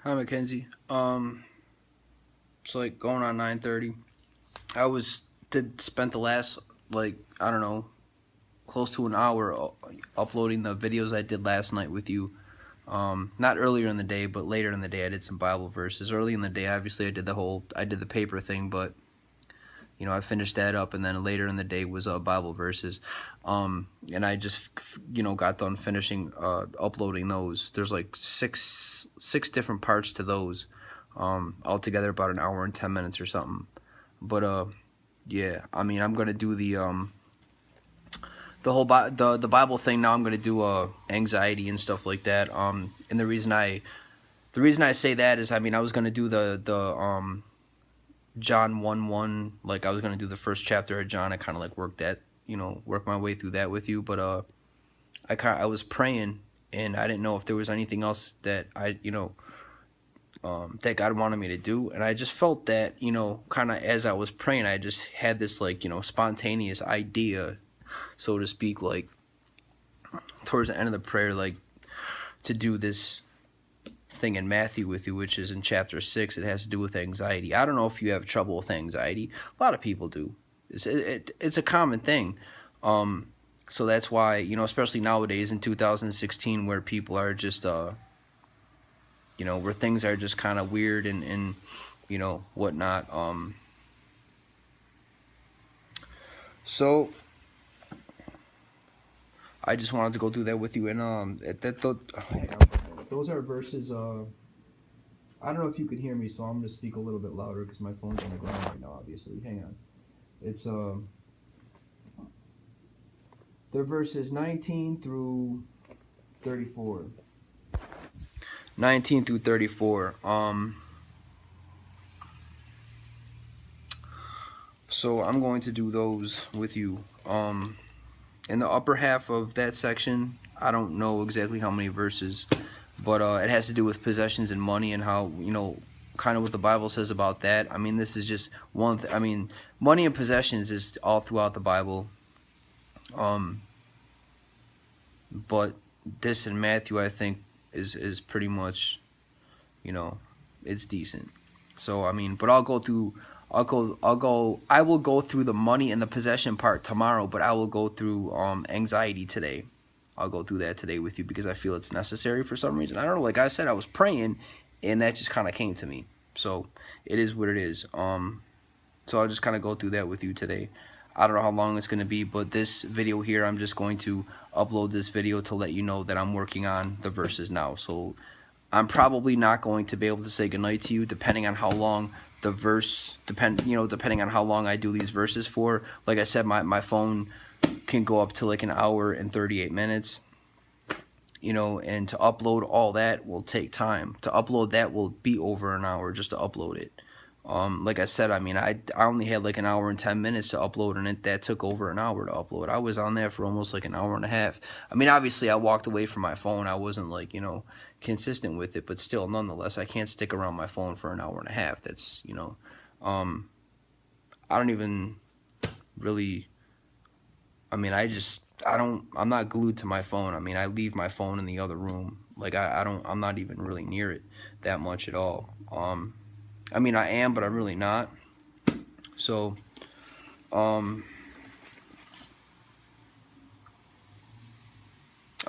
Hi, Mackenzie. It's like going on 9:30. I was did spent the last I don't know close to an hour uploading the videos I did last night with you. Not earlier in the day, but later in the day I did some Bible verses. Early in the day, obviously I did the paper thing, but I finished that up, and then later in the day was Bible verses. And I just got done finishing uploading those. There's like six different parts to those. Altogether about an hour and 10 minutes or something. But yeah, I mean, I'm gonna do the whole the Bible thing now. I'm gonna do anxiety and stuff like that. And the reason I say that is, I mean, I was gonna do the John 1:1, like I was gonna do the first chapter of John. I kind of like work my way through that with you. But I was praying, and I didn't know if there was anything else that that God wanted me to do, and I just felt that, kind of as I was praying, I just had this spontaneous idea, so to speak, like towards the end of the prayer, like to do this thing in Matthew with you, which is in chapter 6. It has to do with anxiety. I don't know if you have trouble with anxiety. A lot of people do. It's a common thing. So that's why, especially nowadays in 2016, where people are just where things are just kind of weird and whatnot. So I just wanted to go through that with you, and those are verses. I don't know if you could hear me, so I'm gonna speak a little bit louder because my phone's on the ground right now. Obviously, hang on. It's they're verses 19 through 34. 19 through 34. So I'm going to do those with you. In the upper half of that section, I don't know exactly how many verses, but it has to do with possessions and money, and how, kind of what the Bible says about that. I mean, this is just one. I mean, money and possessions is all throughout the Bible. But this in Matthew, I think, is pretty much, it's decent. So I mean, but I will go through the money and the possession part tomorrow, but I will go through anxiety today. I'll go through that today with you because I feel it's necessary for some reason. I don't know. Like I said, I was praying, and that just kind of came to me. So it is what it is. So I'll just kind of go through that with you today. I don't know how long it's going to be, but this video here, I'm just going to upload this video to let you know that I'm working on the verses now. So I'm probably not going to be able to say goodnight to you, depending on how long the verse, depending on how long I do these verses for. Like I said, my phone can go up to like an hour and 38 minutes, and to upload all that will take time. To upload that will be over an hour just to upload it. Like I said, I mean, I only had like an hour and 10 minutes to upload, and that took over an hour to upload. I was on there for almost like an hour and a half. I mean, obviously I walked away from my phone. I wasn't like, consistent with it, but still, nonetheless, I can't stick around my phone for an hour and a half. That's, I don't even really, I mean, I'm not glued to my phone. I mean, I leave my phone in the other room. Like, I'm not even really near it that much at all. I mean, I am, but I'm really not. So, I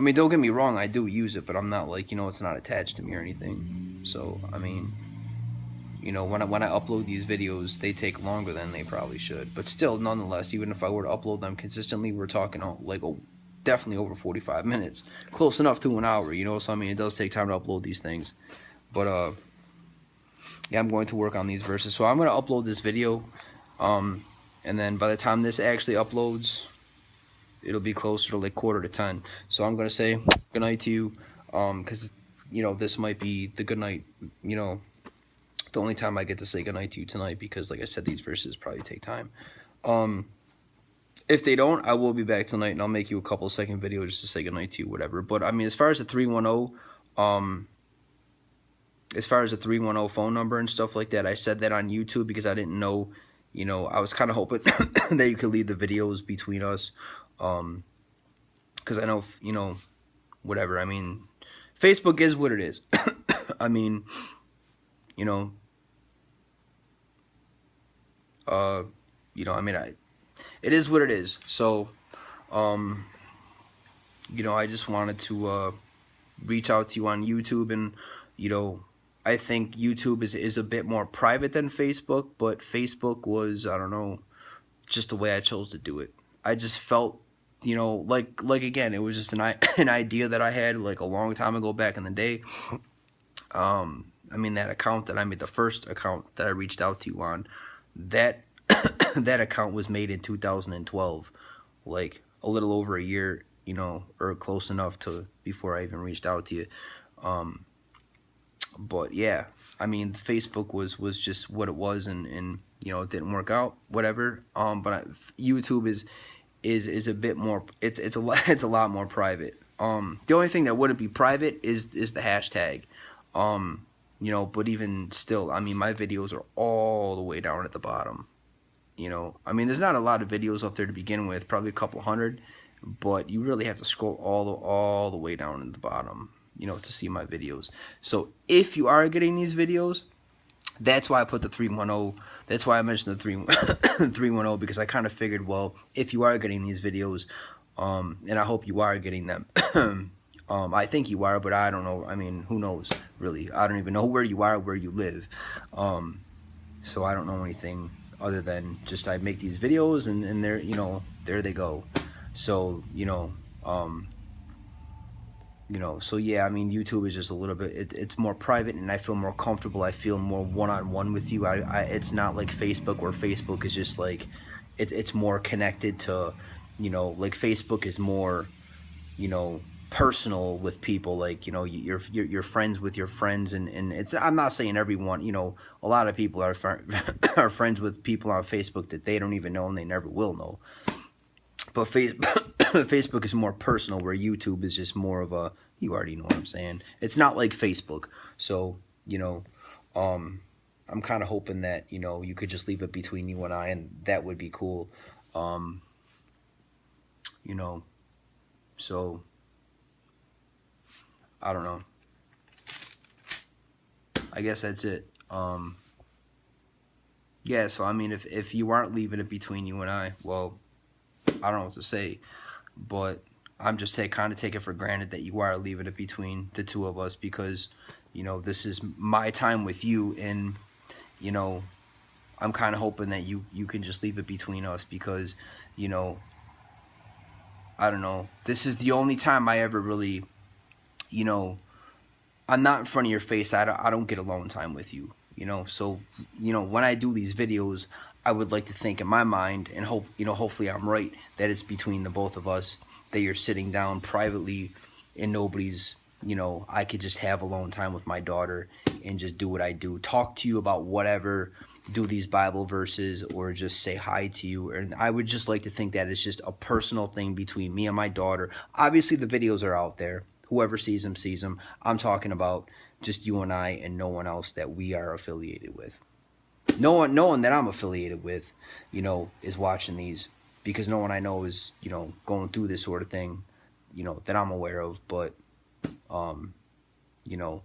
mean, don't get me wrong, I do use it, but I'm not like, it's not attached to me or anything. So, I mean, when I upload these videos, they take longer than they probably should. But still, nonetheless, even if I were to upload them consistently, we're talking definitely over 45 minutes. Close enough to an hour, So, I mean, it does take time to upload these things. But, yeah, I'm going to work on these verses. So I'm going to upload this video, and then by the time this actually uploads, it'll be closer to like 9:45. So I'm going to say good night to you, because, this might be the good night, the only time I get to say good night to you tonight, because like I said, these verses probably take time. If they don't, I will be back tonight, and I'll make you a couple second video just to say good night to you, whatever. But I mean, as far as the 310 phone number and stuff like that, I said that on YouTube because I didn't know, I was kind of hoping that you could leave the videos between us, because I know, whatever. I mean, Facebook is what it is. I mean, you know, uh, I mean, it is what it is. So, um, I just wanted to reach out to you on YouTube, and you know, I think YouTube is a bit more private than Facebook, but Facebook was, I don't know, just the way I chose to do it. I just felt, like again, it was just an idea that I had like a long time ago back in the day. I mean, that account that I made, the first account that I reached out to you on, that that account was made in 2012, like a little over a year, or close enough to before I even reached out to you. Um, but yeah, I mean, Facebook was just what it was, and it didn't work out, whatever. YouTube is a bit more. It's a lot it's a lot more private. The only thing that wouldn't be private is the hashtag. But even still, I mean, my videos are all the way down at the bottom. I mean, there's not a lot of videos up there to begin with, probably a couple hundred, but you really have to scroll all the way down at the bottom, to see my videos. So if you are getting these videos, that's why I put the 310. That's why I mentioned the 310, because I kind of figured, well, if you are getting these videos, and I hope you are getting them. I think you are, but I don't know. I mean, who knows, really? I don't even know where you are, where you live. So I don't know anything other than just I make these videos, and there, there they go. So, so yeah, I mean, YouTube is just a little bit, it's more private, and I feel more comfortable. I feel more one-on-one with you. It's not like Facebook, where Facebook is just like, it's more connected to, like Facebook is more, personal with people. Like, you're friends with your friends, and it's, I'm not saying everyone, a lot of people are are friends with people on Facebook that they don't even know and they never will know. But Facebook is more personal, where YouTube is just more of a, you already know what I'm saying. It's not like Facebook. So, I'm kind of hoping that, you could just leave it between you and I, and that would be cool. Um, so I don't know. I guess that's it. Yeah, so I mean, if you aren't leaving it between you and I, well, I don't know what to say, but I'm just kind of taking for granted that you are leaving it between the two of us, because, this is my time with you, and, I'm kind of hoping that you can just leave it between us, because, I don't know, this is the only time I ever really, I'm not in front of your face. I don't get alone time with you, So, when I do these videos, I would like to think in my mind, and hope, hopefully I'm right, that it's between the both of us, that you're sitting down privately, and nobody's, I could just have alone time with my daughter and just do what I do, talk to you about whatever, do these Bible verses, or just say hi to you. And I would just like to think that it's just a personal thing between me and my daughter. Obviously, the videos are out there. Whoever sees them, sees them. I'm talking about just you and I, and no one else that we are affiliated with. No one that I'm affiliated with, is watching these, because no one I know is, going through this sort of thing, that I'm aware of. But, you know,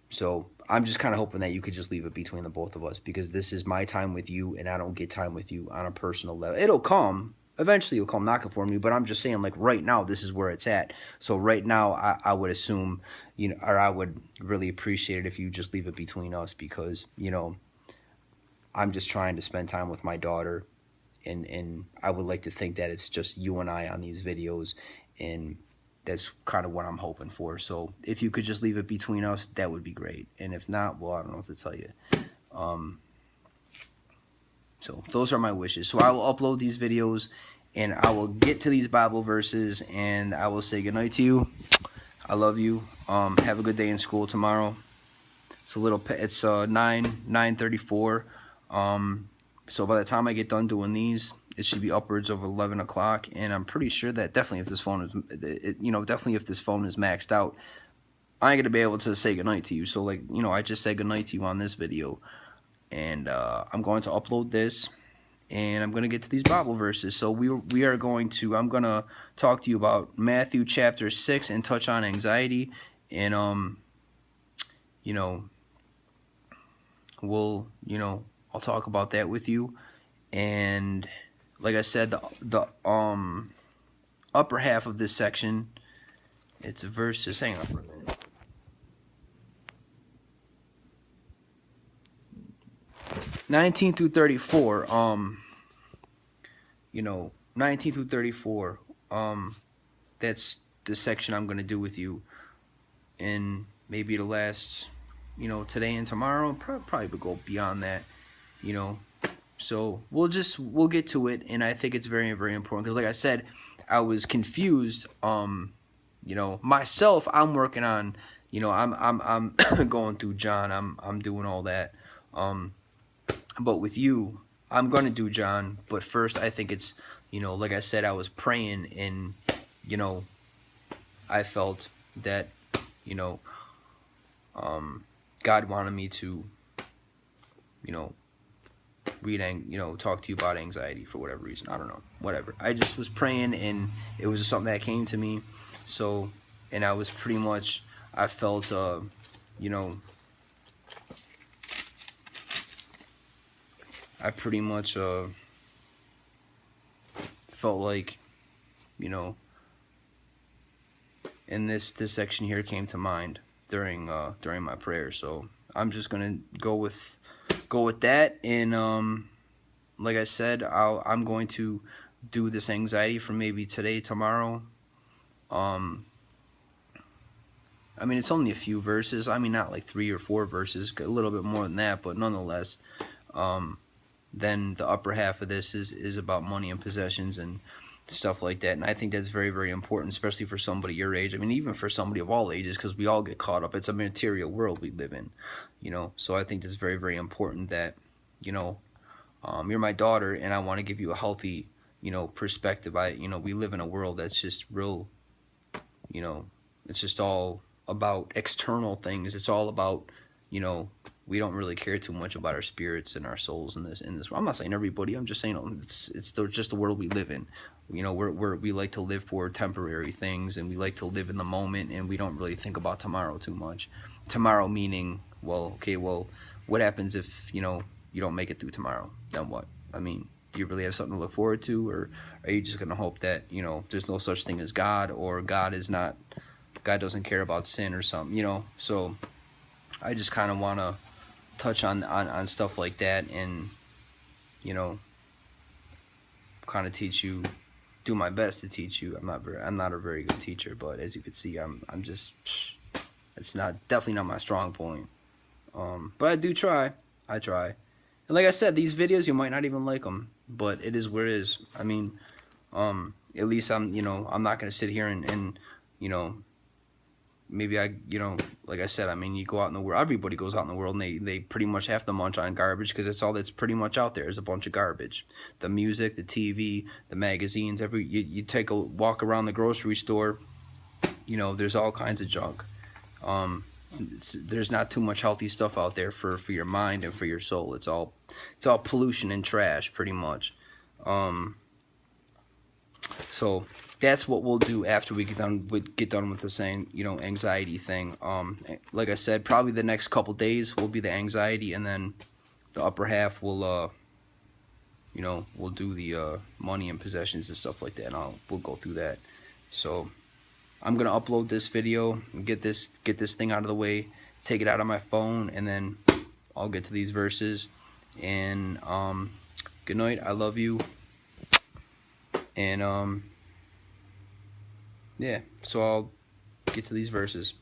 so I'm just kind of hoping that you could just leave it between the both of us, because this is my time with you, and I don't get time with you on a personal level. It'll come. Eventually it'll come knocking for me, but I'm just saying, like, right now, this is where it's at. So right now, I would assume, or I would really appreciate it if you just leave it between us, because, I'm just trying to spend time with my daughter, and I would like to think that it's just you and I on these videos, and that's kind of what I'm hoping for. So if you could just leave it between us, that would be great. And if not, well, I don't know what to tell you. So those are my wishes. So I will upload these videos, and I will get to these Bible verses, and I will say goodnight to you. I love you. Have a good day in school tomorrow. It's a little. It's 9:34. So by the time I get done doing these, it should be upwards of 11 o'clock, and I'm pretty sure that definitely if this phone is, definitely if this phone is maxed out, I ain't gonna be able to say goodnight to you. So, like, I just said goodnight to you on this video, and I'm going to upload this, and I'm gonna get to these Bible verses. So we are going to. I'm gonna talk to you about Matthew chapter 6 and touch on anxiety, and you know, I'll talk about that with you. And like I said, the upper half of this section, it's verses. Hang on for a minute. 19 through 34. 19 through 34. That's the section I'm gonna do with you, and maybe the last, today and tomorrow. Probably would go beyond that, you know. So we'll get to it, and I think it's very, very important because, like I said, I was confused. Myself, I'm working on, I'm going through John. I'm doing all that. But with you, I'm gonna do John. But first, I think it's, like I said, I was praying, and you know, I felt that, you know, God wanted me to, you know, talk to you about anxiety for whatever reason. I don't know, whatever. I just was praying, and it was just something that came to me. So, and I was pretty much, I felt, you know, I pretty much felt like, you know, and this section here came to mind during my prayer. So I'm just gonna go with that, and like I said, I'm going to do this anxiety for maybe today, tomorrow. I mean, it's only a few verses. I mean, not like 3 or 4 verses, a little bit more than that, but nonetheless. Then the upper half of this is about money and possessions and stuff like that, and I think that's very, very important, especially for somebody your age. I mean, even for somebody of all ages, because we all get caught up. It's a material world we live in, so I think it's very, very important that, you're my daughter, and I want to give you a healthy, perspective. We live in a world that's just real, it's just all about external things. It's all about, we don't really care too much about our spirits and our souls in this. I'm not saying everybody. I'm just saying it's just the world we live in. We like to live for temporary things, and we like to live in the moment, and we don't really think about tomorrow too much. Tomorrow meaning, well, okay, well, what happens if you don't make it through tomorrow? Then what? I mean, do you really have something to look forward to, or are you just gonna hope that there's no such thing as God, or God doesn't care about sin or something? So I just kind of want to touch on stuff like that, and you know kind of teach you, do my best to teach you. I'm not a very good teacher, but as you can see, I'm just, it's definitely not my strong point. But I do try. I try. And like I said, these videos, you might not even like them, but it is what it is. I mean, at least I'm not gonna sit here and maybe like I said, I mean, you go out in the world, everybody goes out in the world, and they pretty much have to munch on garbage, because it's all that's pretty much out there is a bunch of garbage. The music, the TV, the magazines, you take a walk around the grocery store, there's all kinds of junk. There's not too much healthy stuff out there for your mind and for your soul. It's all pollution and trash, pretty much. So that's what we'll do after we get done with the same anxiety thing. Like I said, probably the next couple days will be the anxiety, and then the upper half will we'll do the money and possessions and stuff like that, and we'll go through that. So I'm gonna upload this video and get this thing out of the way, take it out of my phone, and then I'll get to these verses. And good night. I love you. And yeah, so I'll get to these verses.